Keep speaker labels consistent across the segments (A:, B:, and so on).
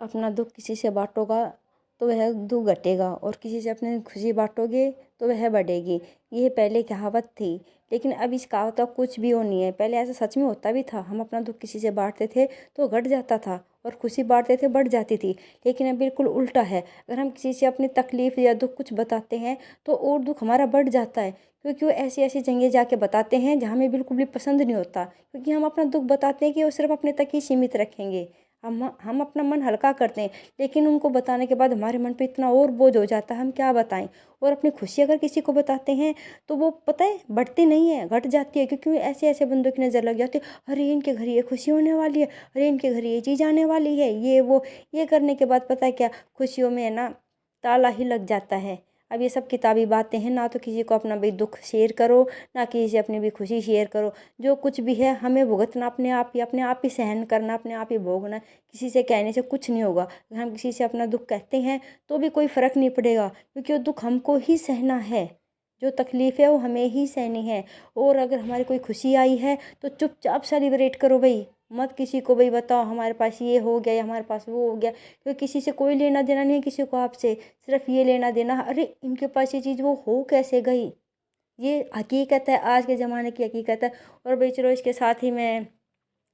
A: अपना दुख किसी से बांटोगा तो वह दुख घटेगा, और किसी से अपनी खुशी बांटोगे तो वह बढ़ेगी। ये पहले कहावत थी, लेकिन अब इस कहावत का कुछ भी वो नहीं है। पहले ऐसा सच में होता भी था, हम अपना दुख किसी से बांटते थे तो घट जाता था, और खुशी बांटते थे बढ़ जाती थी। लेकिन अब बिल्कुल उल्टा है, अगर हम किसी से अपनी तकलीफ या दुख कुछ बताते हैं तो और दुख हमारा बढ़ जाता है, क्योंकि वो ऐसी ऐसी जगह जाके बताते हैं जहाँ हमें बिल्कुल भी पसंद नहीं होता। क्योंकि हम अपना दुख बताते हैं कि वो सिर्फ अपने तक ही सीमित रखेंगे, हम अपना मन हल्का करते हैं, लेकिन उनको बताने के बाद हमारे मन पे इतना और बोझ हो जाता है, हम क्या बताएं। और अपनी खुशी अगर किसी को बताते हैं तो वो पता है बढ़ती नहीं है, घट जाती है, क्योंकि ऐसे ऐसे बंदों की नज़र लग जाती है, अरे इनके घर ये खुशी होने वाली है, अरे इनके घर ये चीज़ आने वाली है, ये वो। ये करने के बाद पता है क्या, खुशियों में है ना ताला ही लग जाता है। अब ये सब किताबी बातें हैं, ना तो किसी को अपना भी दुख शेयर करो, ना किसी से अपनी भी खुशी शेयर करो। जो कुछ भी है हमें भुगतना अपने आप ही सहन करना, अपने आप ही भोगना। किसी से कहने से कुछ नहीं होगा। अगर हम किसी से अपना दुख कहते हैं तो भी कोई फर्क नहीं पड़ेगा, क्योंकि वो दुख हमको ही सहना है, जो तकलीफ है वो हमें ही सहनी है। और अगर हमारी कोई खुशी आई है तो चुपचाप सेलिब्रेट करो भाई, मत किसी को भाई बताओ हमारे पास ये हो गया या हमारे पास वो हो गया, क्योंकि किसी से कोई लेना देना नहीं है किसी को आपसे। सिर्फ ये लेना देना, अरे इनके पास ये चीज़ वो हो कैसे गई। ये हकीकत है, आज के ज़माने की हकीकत है। और भाई चलो इसके साथ ही मैं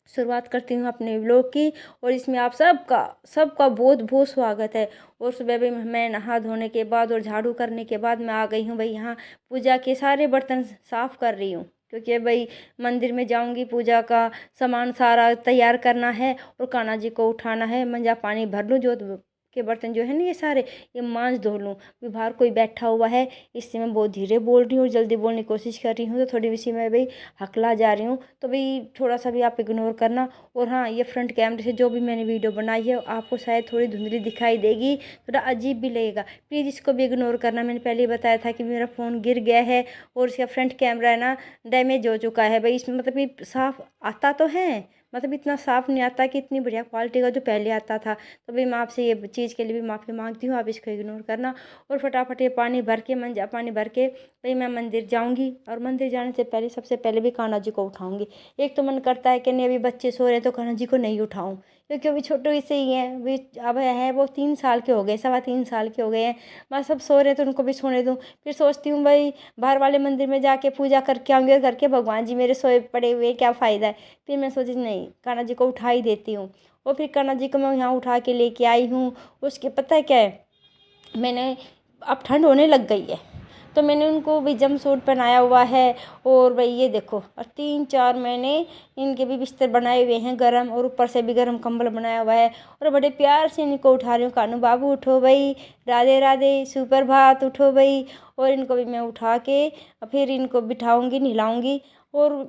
A: शुरुआत करती हूँ अपने व्लॉग की, और इसमें आप सबका सबका बहुत बहुत स्वागत है। और सुबह भी मैं नहा धोने के बाद और झाड़ू करने के बाद मैं आ गई हूँ भाई यहाँ पूजा के सारे बर्तन साफ कर रही हूँ, क्योंकि भाई मंदिर में जाऊंगी, पूजा का सामान सारा तैयार करना है और कान्हा जी को उठाना है। मंजा पानी भर लूँ, जो के बर्तन जो है ना ये सारे ये मांज धो लूँ। भी बाहर कोई बैठा हुआ है, इससे मैं बहुत धीरे बोल रही हूँ और जल्दी बोलने की कोशिश कर रही हूँ, तो थोड़ी सी मैं भाई हकला जा रही हूँ, तो भाई थोड़ा सा भी आप इग्नोर करना। और हाँ, ये फ्रंट कैमरे से जो भी मैंने वीडियो बनाई है आपको शायद थोड़ी धुंधली दिखाई देगी, थोड़ा अजीब भी लगेगा, प्लीज़ इसको भी इग्नोर करना। मैंने पहले ही बताया था कि मेरा फ़ोन गिर गया है और इसका फ्रंट कैमरा है ना डैमेज हो चुका है भाई। इसमें मतलब ये साफ आता तो है, मतलब इतना साफ नहीं आता कि इतनी बढ़िया क्वालिटी का जो पहले आता था। तो भाई मैं आपसे ये चीज़ के लिए भी माफ़ी मांगती हूँ, आप इसको इग्नोर करना। और फटाफट ये पानी भर के मंजा पानी भर के भाई मैं मंदिर जाऊंगी, और मंदिर जाने से पहले सबसे पहले भी कान्हा जी को उठाऊंगी। एक तो मन करता है कि नहीं अभी बच्चे सो रहे हैं तो कान्हा जी को नहीं उठाऊं, क्योंकि अभी छोटे ही से ही हैं, वे अब है वो 3 साल के हो गए, 3.25 साल के हो गए हैं। बस सब सो रहे तो उनको भी सोने दूं। फिर सोचती हूँ भाई बाहर वाले मंदिर में जाके पूजा करके आऊंगी, और घर के भगवान जी मेरे सोए पड़े हुए क्या फ़ायदा है। फिर मैं सोची नहीं, कान्हा जी को उठा ही देती हूँ। और फिर कान्हा जी को मैं यहाँ उठा के लेके आई हूँ। उसके पता है क्या है, मैंने अब ठंड होने लग गई है तो मैंने उनको भी जंप सूट पहनाया हुआ है। और भाई ये देखो, और 3-4 महीने इनके भी बिस्तर बनाए हुए हैं गर्म, और ऊपर से भी गर्म कंबल बनाया हुआ है। और बड़े प्यार से इनको उठा रही हूँ, कानू बाबू उठो भाई, राधे राधे, सुप्रभात, उठो भाई। और इनको भी मैं उठा के फिर इनको बिठाऊंगी, नहलाऊंगी। और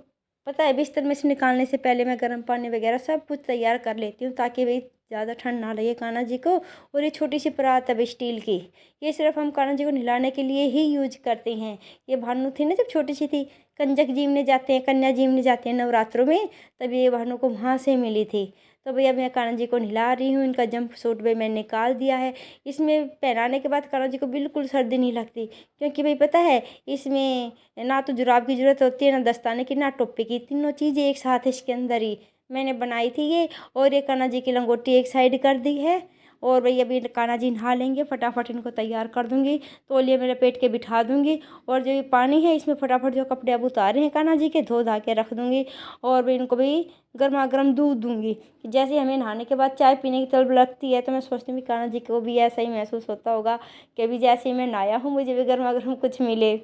A: पता है बिस्तर में से निकालने से पहले मैं गर्म पानी वगैरह सब कुछ तैयार कर लेती हूँ, ताकि भाई ज़्यादा ठंड ना लगे कान्हा जी को। और ये छोटी सी परात है स्टील की, ये सिर्फ हम कान्हा जी को नहलाने के लिए ही यूज करते हैं। ये भानु थी ना जब छोटी सी थी, कंजक जीवने जाते हैं, कन्या जीवने जाते हैं नवरात्रों में, तब ये भानु को वहाँ से मिली थी। तो भैया मैं कान्हा जी को नहला रही हूँ। इनका जंप सूट भी मैंने निकाल दिया है। इसमें पहनाने के बाद कान्हा जी को बिल्कुल सर्दी नहीं लगती, क्योंकि भाई पता है इसमें ना तो जुराब की जरूरत होती है, ना दस्ताने की, ना टोपी की, तीनों चीज़ें एक साथ इसके अंदर ही मैंने बनाई थी ये। और ये कान्हा जी की लंगोटी एक साइड कर दी है। और भैया अभी कान्हा जी नहा लेंगे, फटाफट इनको तैयार कर दूंगी, तौलिए मेरे पेट के बिठा दूंगी। और जो ये पानी है इसमें फटाफट जो कपड़े अब उतारे हैं कान्हा जी के धो धा के रख दूंगी। और भी इनको भी गर्मा गर्म दूध दूंगी। जैसे हमें नहाने के बाद चाय पीने की तलब लगती है, तो मैं सोचती हूँ कान्हा जी को भी ऐसा ही महसूस होता होगा कि अभी जैसे ही मैं नहाया हूँ मुझे भी गर्मा गर्म कुछ मिले।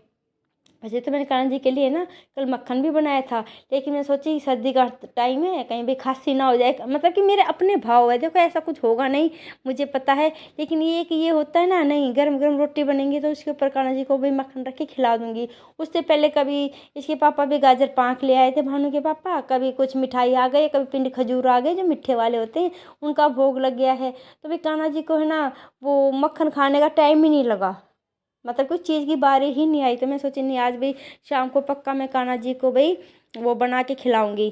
A: वैसे तो मैंने कान्हा जी के लिए ना कल मक्खन भी बनाया था, लेकिन मैं सोची सर्दी का टाइम है, कहीं भी खांसी ना हो जाए, मतलब कि मेरे अपने भाव है, देखो ऐसा कुछ होगा नहीं मुझे पता है। लेकिन ये कि ये होता है ना, नहीं गर्म गर्म रोटी बनेंगी तो उसके ऊपर कान्हा जी को भी मक्खन रख के खिला दूंगी। उससे पहले कभी इसके पापा भी गाजर पाक ले आए थे, भानु के पापा, कभी कुछ मिठाई आ गई, कभी पिंड खजूर आ गए जो मीठे वाले होते हैं, उनका भोग लग गया है। तो भाई कान्हा जी को है ना वो मक्खन खाने का टाइम ही नहीं लगा, मतलब कुछ चीज़ की बारी ही नहीं आई। तो मैं सोची नहीं आज भाई शाम को पक्का मैं कान्हा जी को भाई वो बना के खिलाऊंगी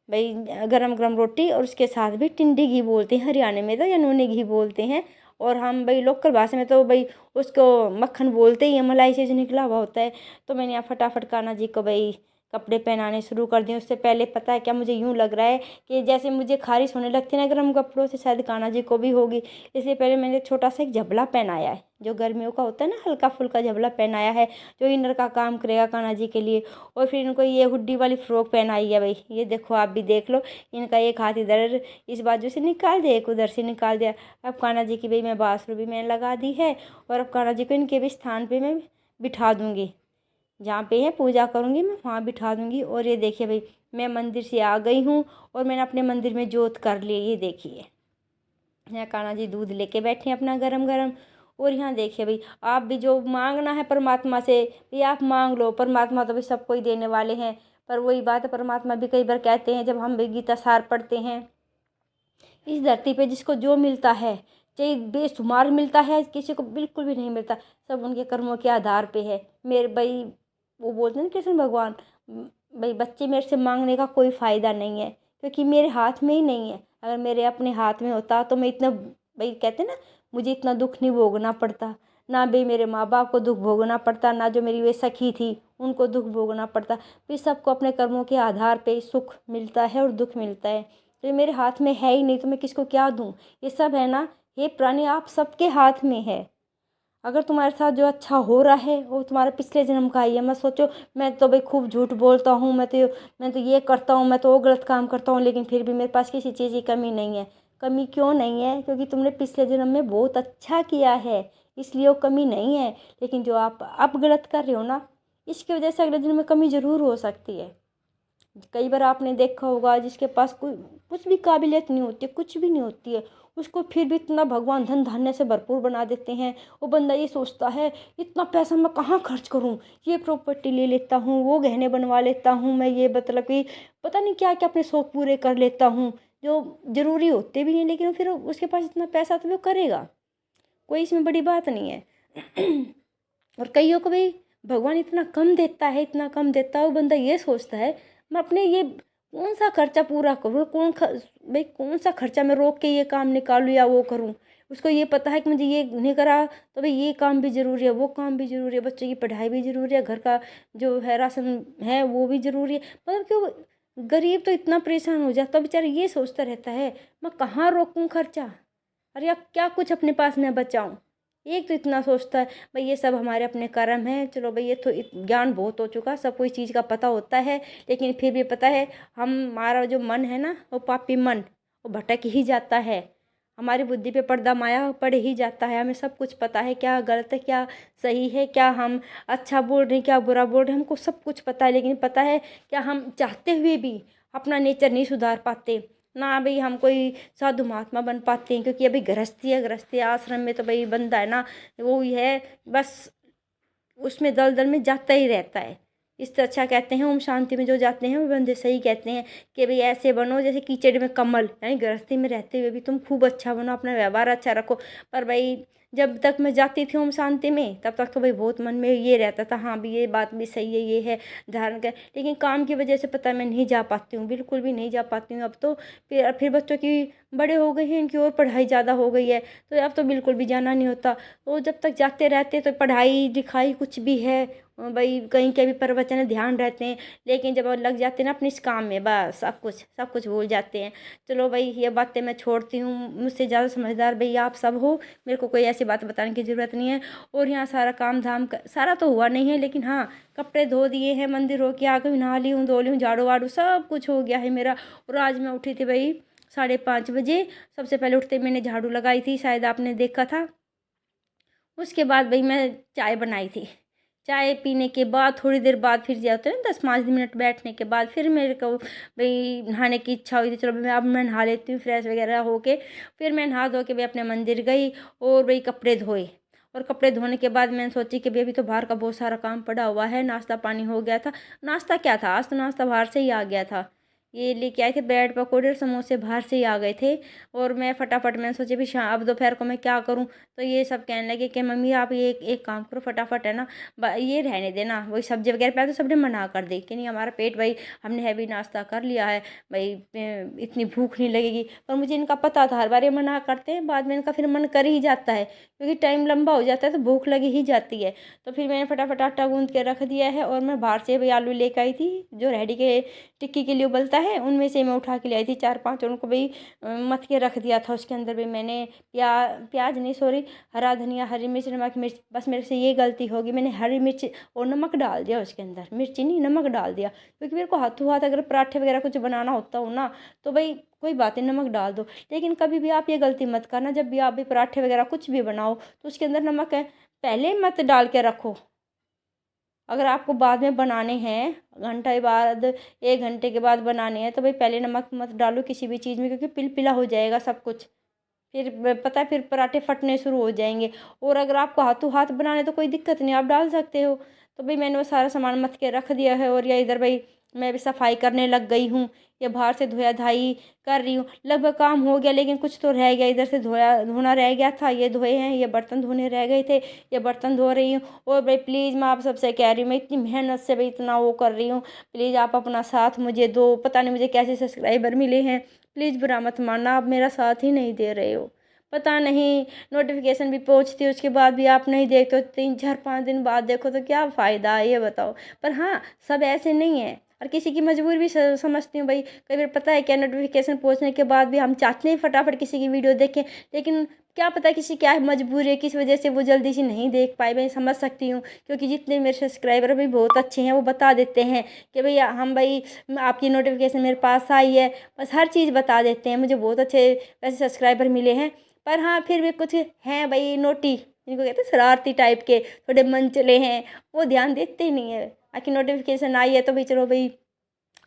A: भाई, गरम गरम रोटी, और उसके साथ भी टिंडी घी बोलते हैं हरियाणा में तो, या नूने घी बोलते हैं। और हम भाई लोकल भाषा में तो भाई उसको मक्खन बोलते ही हैं, मलाई से जो निकला हुआ होता है। तो मैंने यहाँ फटाफट कान्हा जी को भाई कपड़े पहनाने शुरू कर दिए। उससे पहले पता है क्या, मुझे यूँ लग रहा है कि जैसे मुझे खारिश होने लगती है ना गर्म कपड़ों से, शायद कान्हा जी को भी होगी। इसलिए पहले मैंने छोटा सा एक झबला पहनाया है, जो गर्मियों का होता है ना, हल्का फुल्का झबला पहनाया है, जो इनर का काम करेगा कान्हा जी के लिए। और फिर इनको ये हुड्डी वाली फ्रॉक पहनाई है भाई, ये देखो आप भी देख लो। इनका एक हाथ इधर इस बाजू से निकाल दिया, एक उधर से निकाल दिया। अब कान्हा जी की भाई मैं बांसुरी भी मैंने लगा दी है, और अब कान्हा जी को इनके भी स्थान पे मैं बिठा दूंगी, जहाँ पे है पूजा करूँगी मैं वहाँ बिठा दूंगी। और ये देखिए भाई, मैं मंदिर से आ गई हूँ और मैंने अपने मंदिर में जोत कर ली। ये देखिए यहाँ कान्हा जी दूध लेके बैठे हैं अपना गरम गरम। और यहाँ देखिए भाई, आप भी जो मांगना है परमात्मा से भी आप मांग लो, परमात्मा तो भी सबको ही देने वाले हैं। पर वही बात है, परमात्मा भी कई बार कहते हैं, जब हम भी गीता सार पढ़ते हैं, इस धरती पे जिसको जो मिलता है, चाहे बेशुमार मिलता है, किसी को बिल्कुल भी नहीं मिलता, सब उनके कर्मों के आधार पे है। मेरे भाई वो बोलते हैं ना कृष्ण भगवान, भाई बच्चे मेरे से मांगने का कोई फ़ायदा नहीं है, क्योंकि मेरे हाथ में ही नहीं है। अगर मेरे अपने हाथ में होता तो मैं इतना, भाई कहते ना, मुझे इतना दुख नहीं भोगना पड़ता, ना भाई मेरे माँ बाप को दुख भोगना पड़ता, ना जो मेरी वे सखी थी उनको दुख भोगना पड़ता। फिर सबको अपने कर्मों के आधार पे सुख मिलता है और दुख मिलता है। तो ये मेरे हाथ में है ही नहीं, तो मैं किसको क्या दूँ। ये सब है ना, हे प्राणी, आप सबके हाथ में है। अगर तुम्हारे साथ जो अच्छा हो रहा है वो तुम्हारे पिछले जन्म का ही है। मत सोचो मैं तो भाई खूब झूठ बोलता हूँ, मैं तो ये करता हूँ, मैं तो वो गलत काम करता हूँ, लेकिन फिर भी मेरे पास किसी चीज़ की कमी नहीं है। कमी क्यों नहीं है? क्योंकि तुमने पिछले जन्म में बहुत अच्छा किया है, इसलिए वो कमी नहीं है। लेकिन जो आप अब गलत कर रहे हो ना, इसकी वजह से अगले जन्म में कमी ज़रूर हो सकती है। कई बार आपने देखा होगा, जिसके पास कोई कुछ भी काबिलियत नहीं होती, कुछ भी नहीं होती है, उसको फिर भी इतना भगवान धन धान्य से भरपूर बना देते हैं। वो बंदा ये सोचता है इतना पैसा मैं कहाँ खर्च करूँ, ये प्रॉपर्टी ले लेता हूँ, वो गहने बनवा लेता हूँ, मैं ये मतलब कि पता नहीं क्या क्या अपने शौक पूरे कर लेता हूँ, जो ज़रूरी होते भी नहीं, लेकिन फिर उसके पास इतना पैसा तो वो करेगा। कोई इसमें बड़ी बात नहीं है। और कईयों को भी भगवान इतना कम देता है, इतना कम देता है, वो बंदा ये सोचता है मैं अपने ये कौन सा खर्चा पूरा करूँ, भाई कौन सा खर्चा मैं रोक के ये काम निकालूँ या वो करूँ। उसको ये पता है कि मुझे ये नहीं करा तो भाई ये काम भी ज़रूरी है, वो काम भी ज़रूरी है, बच्चे की पढ़ाई भी ज़रूरी है, घर का जो है राशन है वो भी ज़रूरी है। मतलब क्यों गरीब तो इतना परेशान हो जाता, बेचारा ये सोचता रहता है मैं कहाँ रोकूँ खर्चा, अरे यार क्या कुछ अपने पास मैं बचाऊँ। एक तो इतना सोचता है भाई ये सब हमारे अपने कर्म हैं। चलो भाई ये तो ज्ञान बहुत हो चुका, सब कोई चीज़ का पता होता है, लेकिन फिर भी पता है हमारा जो मन है ना, वो पापी मन, वो भटक ही जाता है। हमारी बुद्धि पे पर्दा माया पड़ ही जाता है। हमें सब कुछ पता है, क्या गलत है क्या सही है, क्या हम अच्छा बोल रहे हैं क्या बुरा बोल रहे हैं, हमको सब कुछ पता है। लेकिन पता है क्या, हम चाहते हुए भी अपना नेचर नहीं सुधार पाते ना भाई, हम कोई साधु महात्मा बन पाते हैं। क्योंकि अभी गृहस्थी है, गृहस्थी आश्रम में तो भाई बंदा है ना, वो ही है बस, उसमें दलदल में जाता ही रहता है। इससे अच्छा कहते हैं ओम शांति में जो जाते हैं वो बंदे सही कहते हैं कि भाई ऐसे बनो जैसे कीचड़ में कमल, यानी गृहस्थी में रहते हुए भी तुम खूब अच्छा बनो, अपना व्यवहार अच्छा रखो। पर भाई जब तक मैं जाती थी ओम शांति में तब तक तो भाई बहुत मन में ये रहता था, हाँ भी ये बात भी सही है, ये है धारण कर, लेकिन काम की वजह से पता है मैं नहीं जा पाती हूँ, बिल्कुल भी नहीं जा पाती हूँ अब तो। फिर बच्चों की बड़े हो गए हैं, इनकी और पढ़ाई ज़्यादा हो गई है, तो अब तो बिल्कुल भी जाना नहीं होता। वो जब तक जाते रहते तो पढ़ाई लिखाई कुछ भी है भाई, कहीं के भी प्रवचन ध्यान रहते हैं, लेकिन जब वो लग जाते हैं ना अपने इस काम में, बस सब कुछ भूल जाते हैं। चलो भाई ये बातें मैं छोड़ती हूँ, मुझसे ज़्यादा समझदार भाई आप सब हो, मेरे को कोई ऐसी बात बताने की ज़रूरत नहीं है। और यहाँ सारा काम धाम सारा तो हुआ नहीं है, लेकिन हाँ कपड़े धो दिए हैं, मंदिर हो के आ गई, नहा ली हूँ, धो ली हूँ, झाड़ू वाड़ू सब कुछ हो गया है मेरा। और आज मैं उठी थी भाई 5:30 बजे, सबसे पहले उठते मैंने झाड़ू लगाई थी, शायद आपने देखा था। उसके बाद भाई मैं चाय बनाई थी, चाय पीने के बाद थोड़ी देर बाद फिर जाते हैं 10-5 मिनट बैठने के बाद फिर मेरे को भाई नहाने की इच्छा हुई थी, चलो मैं अब मैं नहा लेती हूँ फ्रेश वगैरह होके। फिर मैं नहा धो के भाई अपने मंदिर गई और भाई कपड़े धोए। और कपड़े धोने के बाद मैंने सोची कि भाई अभी तो बाहर का बहुत सारा काम पड़ा हुआ है, नाश्ता पानी हो गया था। नाश्ता क्या था, आज तो नाश्ता बाहर से ही आ गया था। ये लेके आए थे ब्रेड पकौड़े और समोसे, बाहर से ही आ गए थे। और मैं फटाफट मैंने सोचा भी शाम अब दोपहर को मैं क्या करूं, तो ये सब कहने लगे कि मम्मी आप ये एक काम करो फटाफट है ना, ये रहने देना, वही सब्जी वगैरह पे तो सबने मना कर दी कि नहीं हमारा पेट भाई, हमने हैवी नाश्ता कर लिया है भाई, इतनी भूख नहीं लगेगी। पर मुझे इनका पता था हर बार ये मना करते हैं, बाद में इनका फिर मन कर ही जाता है, क्योंकि टाइम लंबा हो जाता है तो भूख लगी ही जाती है। तो फिर मैंने फटाफट आटा गूंद के रख दिया है, और मैं बाहर से भाई आलू लेकर आई थी जो रेडी के टिक्की के लिए उबलता है, उनमें से मैं उठा के ले आई थी 4-5, और उनको भाई मथ के रख दिया था। उसके अंदर भी मैंने प्याज नहीं सॉरी, हरा धनिया, हरी मिर्च, नमक मिर्च, बस मेरे से ये गलती होगी, मैंने हरी मिर्च और नमक डाल दिया उसके अंदर, मिर्ची नहीं नमक डाल दिया, क्योंकि मेरे को हाथों हाथ अगर पराठे वगैरह कुछ बनाना होता हो ना, तो भाई कोई बात नहीं नमक डाल दो। लेकिन कभी भी आप ये गलती मत करना, जब भी आप भी पराठे वगैरह कुछ भी बनाओ तो उसके अंदर नमक है पहले मत डाल के रखो। अगर आपको बाद में बनाने हैं, घंटे बाद 1 घंटे के बाद बनाने हैं, तो भाई पहले नमक मत डालो किसी भी चीज़ में, क्योंकि पिलपिला हो जाएगा सब कुछ, फिर पता है फिर पराठे फटने शुरू हो जाएंगे। और अगर आपको हाथों हाथ बनाने तो कोई दिक्कत नहीं, आप डाल सकते हो। तो भाई मैंने वो सारा सामान मथ के रख दिया है, और या इधर भाई मैं भी सफाई करने लग गई हूँ, या बाहर से धोया धाई कर रही हूँ। लगभग काम हो गया, लेकिन कुछ तो रह गया, इधर से धोना रह गया था, ये धोए हैं, ये बर्तन धोने रह गए थे, ये बर्तन धो रही हूँ। और भाई प्लीज़ मैं आप सबसे कह रही हूँ, मैं इतनी मेहनत से भाई इतना वो कर रही हूँ, प्लीज़ आप अपना साथ मुझे दो। पता नहीं मुझे कैसे सब्सक्राइबर मिले हैं, प्लीज़ बुरा मत मानना, आप मेरा साथ ही नहीं दे रहे हो। पता नहीं नोटिफिकेशन भी पहुंचती है, उसके बाद भी आप नहीं देखते हो, 3-4-5 दिन बाद देखो तो क्या फ़ायदा है ये बताओ। पर हाँ, सब ऐसे नहीं है, और किसी की मजबूरी भी समझती हूँ भाई। कई बार पता है क्या, नोटिफिकेशन पहुंचने के बाद भी हम चाहते हैं फटाफट किसी की वीडियो देखें, लेकिन क्या पता किसी क्या मजबूरी है, किस वजह से वो जल्दी से नहीं देख पाए, मैं समझ सकती हूँ। क्योंकि जितने मेरे सब्सक्राइबर भी बहुत अच्छे हैं, वो बता देते हैं कि भाई हम भाई आपकी नोटिफिकेशन मेरे पास आई है, बस हर चीज़ बता देते हैं। मुझे बहुत अच्छे वैसे सब्सक्राइबर मिले हैं। पर हाँ, फिर भी कुछ हैं भाई नोटी, इनको कहते हैं शरारती टाइप के, थोड़े मन चले हैं, वो ध्यान देते ही नहीं है। आखिर नोटिफिकेशन आई है तो भाई चलो भाई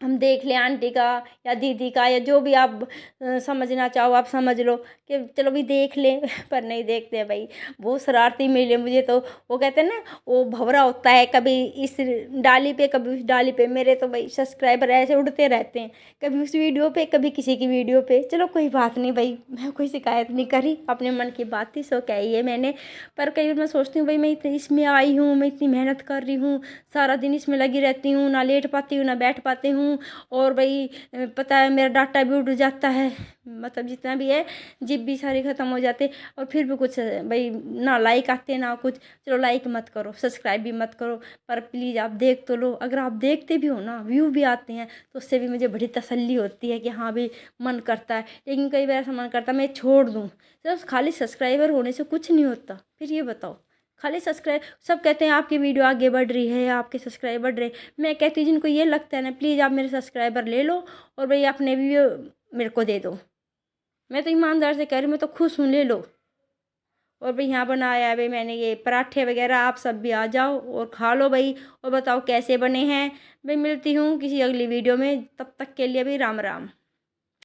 A: हम देख लें, आंटी का या दीदी का, या जो भी आप समझना चाहो आप समझ लो कि चलो भी देख लें। पर नहीं देखते भाई, बहुत शरारती मिले मुझे तो। वो कहते हैं ना, वो भंवरा होता है, कभी इस डाली पे कभी उस डाली पे। मेरे तो भाई सब्सक्राइबर ऐसे उड़ते रहते हैं, कभी उस वीडियो पे कभी किसी की वीडियो पे। चलो कोई बात नहीं भाई, मैं कोई शिकायत नहीं करी, अपने मन की बात थी सो कही है मैंने। पर कई बार मैं सोचती हूँ भाई मैं इतनी इसमें आई हूँ, मैं इतनी मेहनत कर रही हूँ, सारा दिन इसमें लगी रहती हूँ, ना लेट पाती हूँ ना बैठ पाती हूँ। और भाई पता है मेरा डाटा भी उड़ जाता है, मतलब जितना भी है जिप भी सारे ख़त्म हो जाते। और फिर भी कुछ भाई ना लाइक आते ना कुछ। चलो लाइक मत करो, सब्सक्राइब भी मत करो, पर प्लीज़ आप देख तो लो। अगर आप देखते भी हो ना, व्यू भी आते हैं, तो उससे भी मुझे बड़ी तसल्ली होती है कि हाँ भाई मन करता है। लेकिन कई बार ऐसा मन करता है मैं छोड़ दूँ, सिर्फ खाली सब्सक्राइबर होने से कुछ नहीं होता। फिर ये बताओ, खाली सब्सक्राइब, सब कहते हैं आपकी वीडियो आगे बढ़ रही है, आपके सब्सक्राइबर बढ़ रहे। मैं कहती हूँ जिनको ये लगता है ना, प्लीज़ आप मेरे सब्सक्राइबर ले लो, और भाई अपने वीडियो मेरे को दे दो। मैं तो ईमानदार से कह रही हूँ, मैं तो खुश हूँ, ले लो। और भाई यहाँ बनाया है भाई मैंने ये पराठे वगैरह, आप सब भी आ जाओ और खा लो भाई, और बताओ कैसे बने हैं। भाई मिलती हूँ किसी अगली वीडियो में, तब तक के लिए भी राम राम।